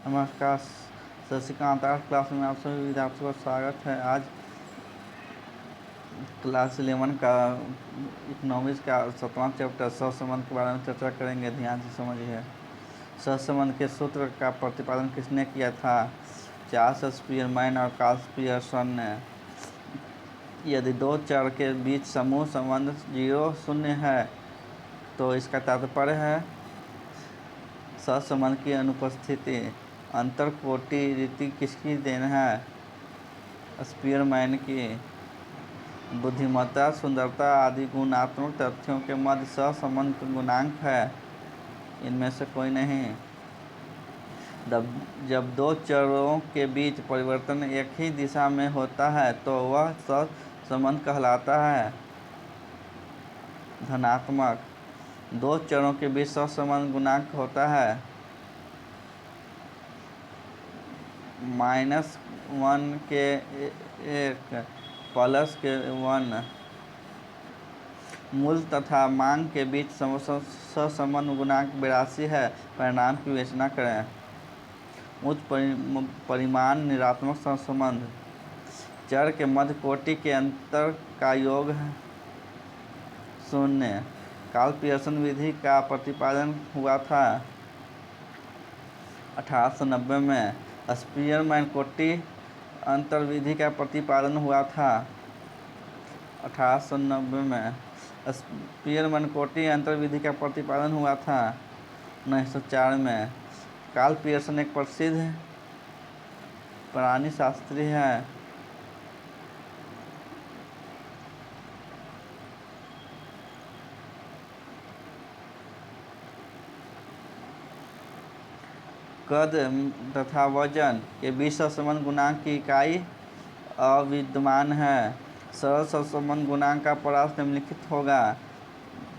नमस्कार। Shashikant art class में आप सभी विद्यार्थियों का स्वागत है। आज क्लास 11 का इकोनॉमिक्स का 7वां चैप्टर सहसंबंध के बारे में चर्चा करेंगे। ध्यान से समझिए। सहसंबंध के सूत्र का प्रतिपादन किसने किया था? चार्ल्स स्पीयरमैन और कार्ल पियर्सन ने। यदि दो चर के बीच समूह संबंध 0 शून्य है तो इसका तात्पर्य है सहसंबंध की अनुपस्थिति। अंतर कोटि रीति किसकी देन है? स्पीयरमैन की। बुद्धिमत्ता, सुंदरता आदि गुणात्मक तथ्यों के मध्य सहसंबंध गुणांक है, इनमें से कोई नहीं। जब दो चरों के बीच परिवर्तन एक ही दिशा में होता है तो वह सहसंबंध कहलाता है। धनात्मक। दो चरों के बीच सहसंबंध गुणांक होता है -1 के 1 प्लस के 1। मूल्य तथा मांग के बीच सहसंबंध गुणांक 82 है। परिणाम की विवेचना करें। उच्च परिमाण ऋणात्मक सहसंबंध। चर के मध्य कोटि के अंतर का योग है 0। कार्ल पियर्सन विधि का प्रतिपादन हुआ था 1890 में। स्पीयरमैन कोटि अंतर विधि का प्रतिपादन हुआ था 1890 में। स्पीयरमैन कोटि अंतर विधि का प्रतिपादन हुआ था 1904 में। कार्ल पियर्सन एक प्रसिद्ध प्राणीशास्त्री है। कद तथा वजन के बीच सहसंबंध गुणांक की इकाई अविद्यमान है। सरल सहसंबंध गुणांक का परास निम्नलिखित होगा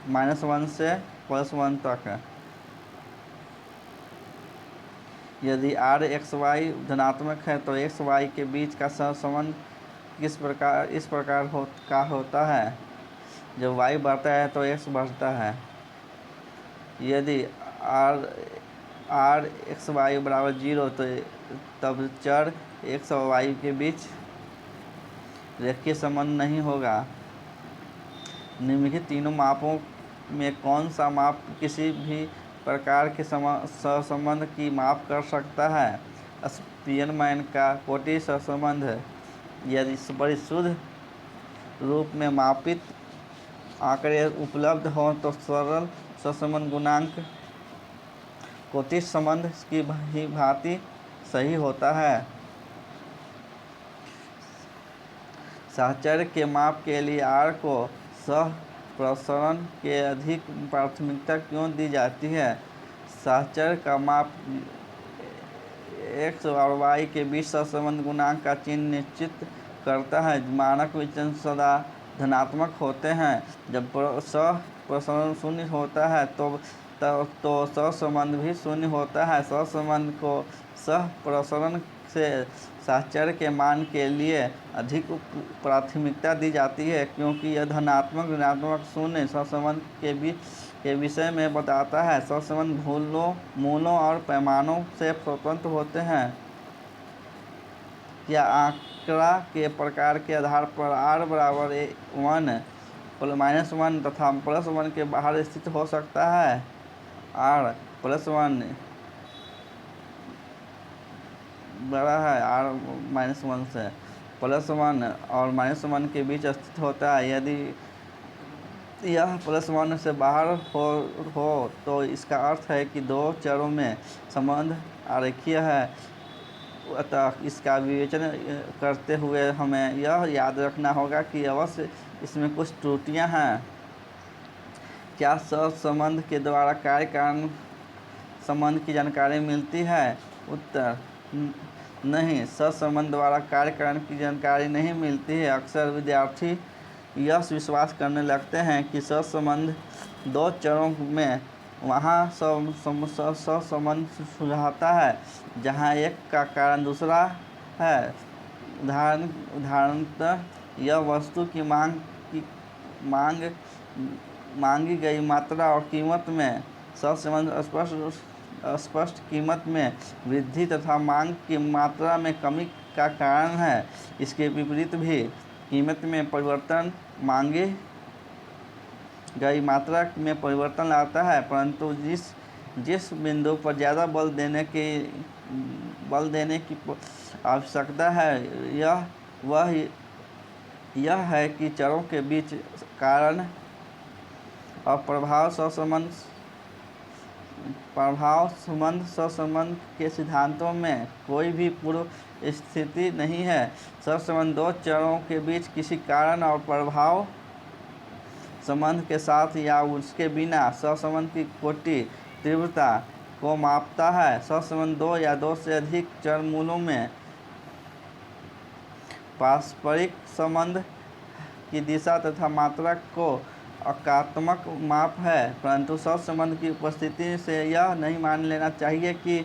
-1 से +1 तक। यदि r(xy) धनात्मक है तो x y के बीच का सहसंबंध इस प्रकार होता है। जब y बढ़ता है तो x बढ़ता है। यदि r(xy) = 0 तो तब चर x और y के बीच रेखीय संबंध नहीं होगा। निम्नलिखित तीनों मापों में कौन सा माप किसी भी प्रकार के सहसंबंध की माप कर सकता है? स्पीयरमैन का कोटि सहसंबंध। यदि बड़ी शुद्ध रूप में मापित आंकड़े उपलब्ध हों तो सरल सहसंबंध गुणांक कोटि संबंध की भांति सही होता है। साहचर्य के माप के लिए r को सहप्रसरण के अधिक प्राथमिकता क्यों दी जाती है? साहचर्य का माप x और y के बीच सहसंबंध गुणांक का चिन्ह निश्चित करता है। मानक विचलन सदा धनात्मक होते हैं। जब सहप्रसरण शून्य होता है तो सहसंबंध भी शून्य होता है। सहसंबंध को सहप्रसरण से साहचर्य के मान के लिए अधिक प्राथमिकता दी जाती है क्योंकि यह धनात्मक, ऋणात्मक, शून्य सहसंबंध के विषय में बताता है। सहसंबंध मूलों और पैमानों से स्वतंत्र होते हैं। क्या आंकड़ा के प्रकार के आधार पर r =1 -1 तथा +1 के बाहर स्थित हो सकता है? r +1 बड़ा है r -1 से। +1 और -1 के बीच स्थित होता है। यदि यह +1 से बाहर हो तो इसका अर्थ है कि दो चरों में संबंध आरेखीय है। अतः इसका विवेचन करते हुए हमें यह याद रखना होगा कि अवश्य इसमें कुछ त्रुटियां हैं। क्या सहसंबंध के द्वारा कार्य कारण संबंध की जानकारी मिलती है? उत्तर नहीं, सहसंबंध द्वारा कार्य कारण की जानकारी नहीं मिलती है। अक्सर विद्यार्थी यह विश्वास करने लगते हैं कि सहसंबंध दो चरों में वहाँ सहसंबंध सुझाता है जहाँ एक का कारण दूसरा है। उदाहरणतः यह वस्तु की मांगी गई मात्रा और कीमत में सहसंबंध स्पष्ट स्पष्ट कीमत में वृद्धि तथा मांग की मात्रा में कमी का कारण है। इसके विपरीत भी कीमत में परिवर्तन मांगे गई मात्रा में परिवर्तन लाता है, परंतु जिस बिंदु पर ज़्यादा बल देने की आवश्यकता है यह है कि चरों के बीच कारण और प्रभाव सहसंबंध के सिद्धांतों में कोई भी पूर्व स्थिति नहीं है। सहसंबंध दो चरों के बीच किसी कारण और प्रभाव संबंध के साथ या उसके बिना सहसंबंध की कोटि तीव्रता को मापता है। सहसंबंध दो या दो से अधिक चर मूलों में पारस्परिक संबंध की दिशा तथा मात्रा को एकात्मक माप है, परंतु सहसंबंध की उपस्थिति से यह नहीं मान लेना चाहिए कि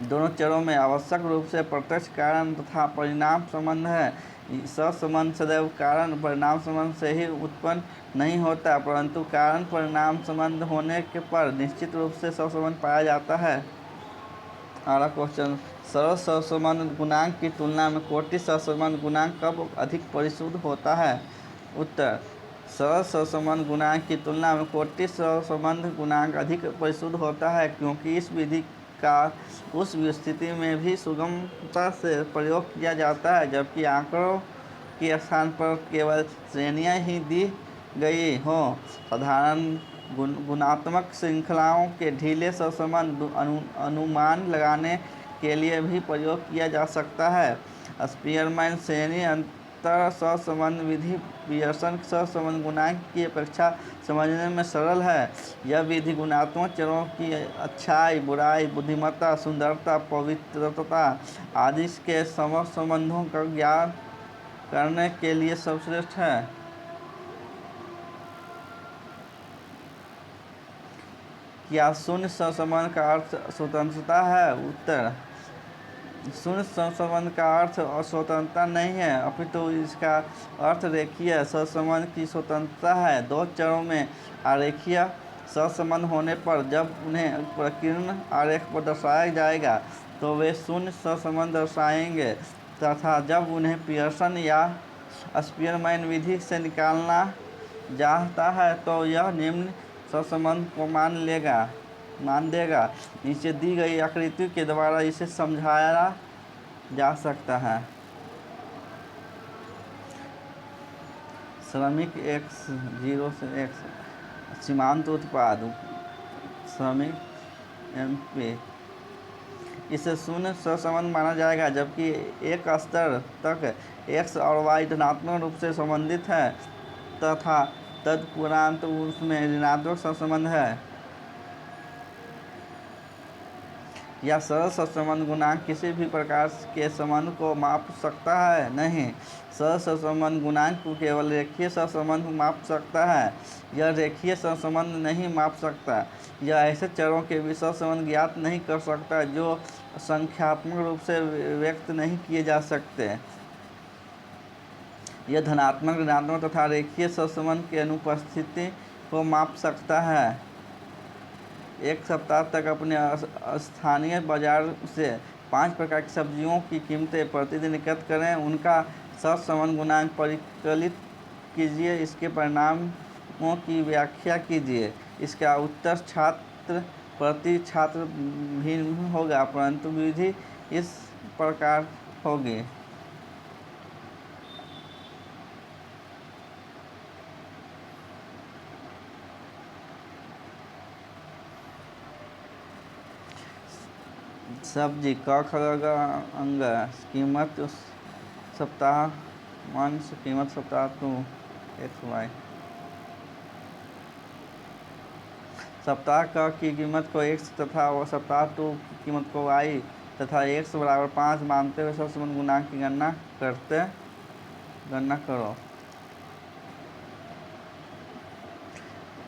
दोनों चरों में आवश्यक रूप से प्रत्यक्ष कारण तथा परिणाम संबंध है। सहसंबंध सदैव कारण परिणाम संबंध से ही उत्पन्न नहीं होता, परंतु कारण परिणाम संबंध होने के पर निश्चित रूप से सहसंबंध पाया जाता है। अगला क्वेश्चन, सरल सहसंबंध गुणांक की तुलना में कोटि सहसंबंध गुणांक कब अधिक परिशुद्ध होता है? उत्तर, सरल सहसंबंध गुणांक की तुलना में कोटि सहसंबंध गुणांक अधिक परिशुद्ध होता है, क्योंकि इस विधि का उस स्थिति में भी सुगमता से प्रयोग किया जाता है जबकि आंकड़ों के स्थान पर केवल श्रेणियां ही दी गई हों। साधारण गुणात्मक श्रृंखलाओं के ढीले सहसंबंध अनुमान लगाने के लिए भी प्रयोग किया जा सकता है। स्पीयरमैन श्रेणी अंतर सहसंबंध विधि पियर्सन सहसंबंध गुणांक की अपेक्षा समझने में सरल है। यह विधि गुणात्मक चरों की अच्छाई, बुराई, बुद्धिमत्ता, सुंदरता, पवित्रता आदि के सहसंबंधों का ज्ञान करने के लिए सर्वश्रेष्ठ है। क्या शून्य सहसंबंध का अर्थ स्वतंत्रता है? उत्तर, शून्य सहसंबंध का अर्थ स्वतंत्रता नहीं है, अपितु इसका अर्थ रेखीय सहसंबंध की स्वतंत्रता है। दो चरों में आरेखीय सहसंबंध होने पर जब उन्हें प्रकीर्ण आरेख पर दर्शाया जाएगा तो वे शून्य सहसंबंध दर्शाएंगे तथा जब उन्हें पियर्सन या स्पीयरमैन विधि से निकालना जाता है तो यह निम्न सहसंबंध को मान देगा। नीचे दी गई आकृति के द्वारा इसे समझाया जा सकता है। श्रमिक x 0 से x सीमांत उत्पाद श्रमिक MP, इसे शून्य सहसंबंध माना जाएगा जबकि एक स्तर तक x और y धनात्मक रूप से संबंधित है तथा तदुपरांत उसमें ऋणात्मक सहसंबंध है। या सरल सहसंबंध गुणांक किसी भी प्रकार के संबंध को माप सकता है? नहीं, सरल सहसंबंध गुणांक को केवल रेखीय सहसंबंध माप सकता है। यह रेखीय सहसंबंध नहीं माप सकता। यह ऐसे चरों के बीच सहसंबंध ज्ञात नहीं कर सकता जो संख्यात्मक रूप से व्यक्त नहीं किए जा सकते। यह धनात्मक, ऋणात्मक तथा रेखीय सहसंबंध की अनुपस्थिति को माप सकता है। एक सप्ताह तक अपने स्थानीय बाजार से 5 प्रकार की सब्जियों की कीमतें प्रतिदिन एकत्र करें, उनका सहसंबंध गुणांक परिकलित कीजिए, इसके परिणामों की व्याख्या कीजिए। इसका उत्तर छात्र प्रति छात्र भिन्न होगा, परंतु विधि इस प्रकार होगी। सब्जी क ख ग अंग कीमत सप्ताह 1 कीमत सप्ताह 2 XY। सप्ताह क की कीमत को x तथा सप्ताह 2 की कीमत को y तथा x बराबर 5 मानते हुए सहसंबंध गुणांक की गणना करो।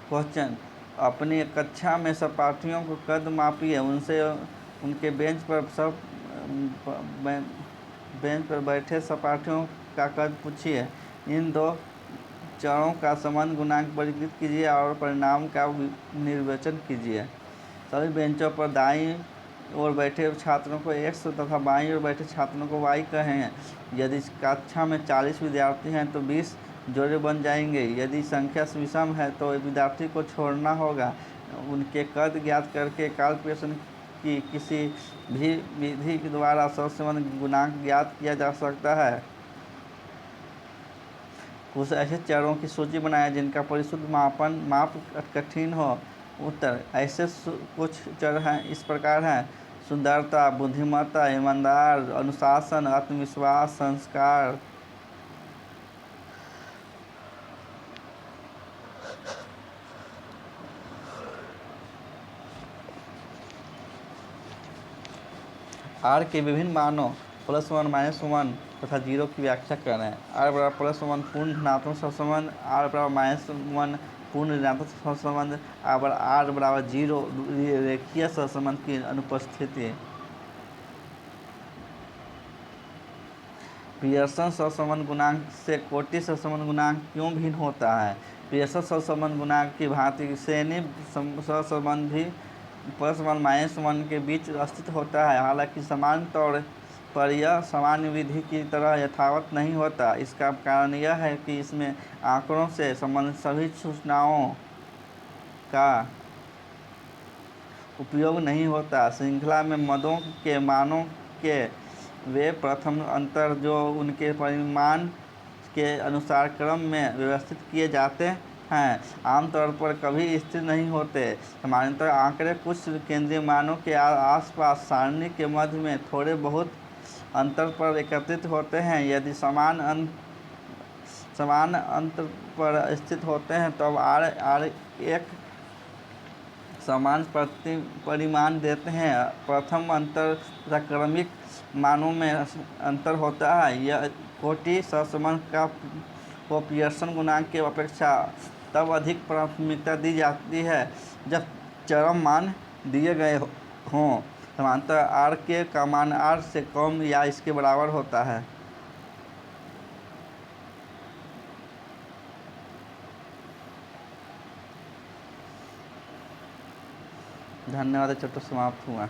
क्वेश्चन, अपनी कक्षा में सहपाठियों को कद मापिए, उनसे उनके बेंच पर बैठे सहपाठियों का कद पूछिए। इन दो चरों का समान गुणांक वर्गीकृत कीजिए और परिणाम का निर्वचन कीजिए। सभी बेंचों पर दाईं ओर बैठे छात्रों को x तथा बाईं ओर बैठे छात्रों को y कहें। यदि कक्षा में 40 विद्यार्थी हैं तो 20 जोड़े बन जाएंगे। यदि संख्या विषम है तो विद्यार्थी को छोड़ना होगा। उनके कद ज्ञात करके कैलकुलेशन की किसी भी विधि के द्वारा सहसंबंध गुणांक ज्ञात किया जा सकता है। कुछ ऐसे चरों की सूची बनाएं जिनका परिशुद्ध माप कठिन हो। उत्तर: ऐसे कुछ चर हैं इस प्रकार हैं: सुंदरता, बुद्धिमत्ता, ईमानदार, अनुशासन, आत्मविश्वास, संस्कार। आर के विभिन्न मानों +1, -1 तथा 0 की व्याख्या करें। आर बराबर +1 पूर्ण धनात्मक सहसंबंध, आर बराबर -1 पूर्ण ऋणात्मक सहसंबंध, आर बराबर 0 रेखीय सहसंबंध की अनुपस्थिति। पियर्सन सहसंबंध गुणांक से कोटि सहसंबंध गुणांक क्यों भिन्न होता है? पियर्सन सहसंबंध गुणांक की भांति श्रेणी सहसंबंध भी +1 -1 के बीच स्थित होता है। हालांकि समान तौर पर यह सामान्य विधि की तरह यथावत नहीं होता। इसका कारण यह है कि इसमें आंकड़ों से संबंधित सभी सूचनाओं का उपयोग नहीं होता। श्रृंखला में मदों के मानों के वे प्रथम अंतर जो उनके परिमाण के अनुसार क्रम में व्यवस्थित किए जाते हैं, आमतौर पर कभी स्थिर नहीं होते। सामान्यतः आंकड़े कुछ केंद्रीय मानों के आसपास सारणी के मध्य में थोड़े बहुत अंतर पर एकत्रित होते हैं। यदि समान अंतर पर स्थित होते हैं तब आर एक समान परिमाण देते हैं। प्रथम अंतर तथा क्रमिक मानों में अंतर होता है। यह कोटि सहसंबंध को पियर्सन गुणांक की अपेक्षा तब अधिक प्राथमिकता दी जाती है जब चरम मान दिए गए हों। सामान्यतः आर के का मान आर से कम या इसके बराबर होता है। धन्यवाद। चैप्टर समाप्त हुआ।